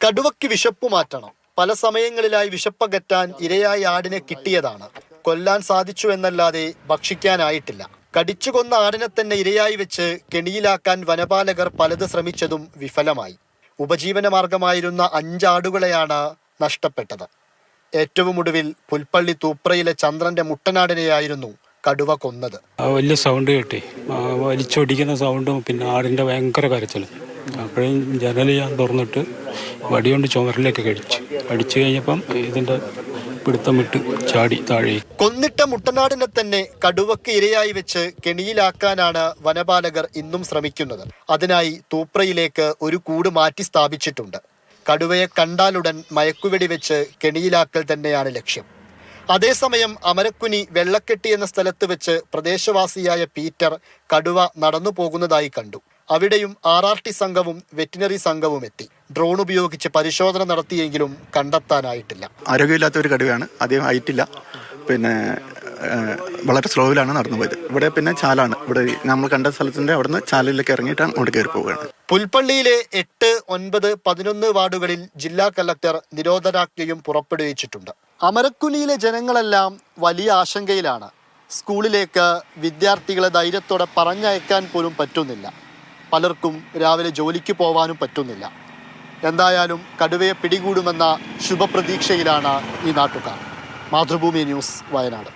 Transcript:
കടുവയ്ക്ക് വിശപ്പ് മാറ്റണം. പല സമയങ്ങളിലായി വിശപ്പകറ്റാൻ ഇരയായി ആടിനെ കിട്ടിയതാണ്. കൊല്ലാൻ സാധിച്ചു എന്നല്ലാതെ ഭക്ഷിക്കാനായിട്ടില്ല. കടിച്ചു കൊന്ന ആടിനെ തന്നെ ഇരയായി വെച്ച് കെണിയിലാക്കാൻ വനപാലകർ പലത് ശ്രമിച്ചതും വിഫലമായി. ഉപജീവനമാർഗമായിരുന്ന 5 ആടുകളെയാണ് നഷ്ടപ്പെട്ടത്. ഏറ്റവും ഒടുവിൽ പുൽപ്പള്ളി തൂപ്രയിലെ ചന്ദ്രന്റെ മുട്ടനാടിനെയായിരുന്നു കടുവ കൊന്നത്. വലിയ സൗണ്ട് കേട്ടി, വലിച്ചൊടിക്കുന്ന സൗണ്ടും പിന്നെ ആടിൻ്റെ ഭയങ്കര കരച്ചിലും. അപ്പോഴും ജനൽ ഞാൻ തുറന്നിട്ട് വടികൊണ്ട് ചുമരിലേക്ക് അടിച്ചു കഴിഞ്ഞപ്പം ഇതിൻ്റെ പിടുത്തം വിട്ട് ചാടി താഴെ. കൊന്നിട്ട മുട്ടനാടിനെ തന്നെ കടുവയ്ക്ക് ഇരയായി വെച്ച് കെണിയിലാക്കാനാണ് വനപാലകർ ഇന്നും ശ്രമിക്കുന്നത്. അതിനായി തൂപ്രയിലേക്ക് ഒരു കൂട് മാറ്റി സ്ഥാപിച്ചിട്ടുണ്ട്. കടുവയെ കണ്ടാലുടൻ മയക്കുവെടി വെച്ച് കെണിയിലാക്കൽ തന്നെയാണ് ലക്ഷ്യം. അതേസമയം അമരക്കുനി വെള്ളക്കെട്ടി എന്ന സ്ഥലത്ത് വെച്ച് പ്രദേശവാസിയായ പീറ്റർ കടുവ നടന്നു പോകുന്നതായി കണ്ടു. അവിടെയും RRT സംഘവും വെറ്റിനറി സംഘവും എത്തി. ഡ്രോൺ ഉപയോഗിച്ച് പരിശോധന നടത്തിയെങ്കിലും കണ്ടെത്താനായിട്ടില്ല. ആരോഗ്യമില്ലാത്ത ഒരു കടുവയാണ്, അധികം ഹൈറ്റില്ല, പിന്നെ വളരെ സ്ലോയിലാണ് നടന്നു പോയത്. ഇവിടെ പിന്നെ ചാലാണ്, ഇവിടെ നമ്മൾ കണ്ട സ്ഥലത്തിന്റെ അവിടുന്ന് ചാലിലേക്ക് ഇറങ്ങിയിട്ടാണ് അങ്ങോട്ട് കയറി പോവുകയാണ്. പുൽപ്പള്ളിയിലെ 8, 9, 11 വാർഡുകളിൽ ജില്ലാ കലക്ടർ നിരോധനാജ്ഞയും പുറപ്പെടുവിച്ചിട്ടുണ്ട്. അമരക്കുനിയിലെ ജനങ്ങളെല്ലാം വലിയ ആശങ്കയിലാണ്. സ്കൂളിലേക്ക് വിദ്യാർത്ഥികളെ ധൈര്യത്തോടെ പറഞ്ഞയക്കാൻ പോലും പറ്റുന്നില്ല. പലർക്കും രാവിലെ ജോലിക്ക് പോവാനും പറ്റുന്നില്ല. എന്തായാലും കടുവയെ പിടികൂടുമെന്ന ശുഭപ്രതീക്ഷയിലാണ് ഈ നാട്ടുകാർ. മാതൃഭൂമി ന്യൂസ്, വയനാട്.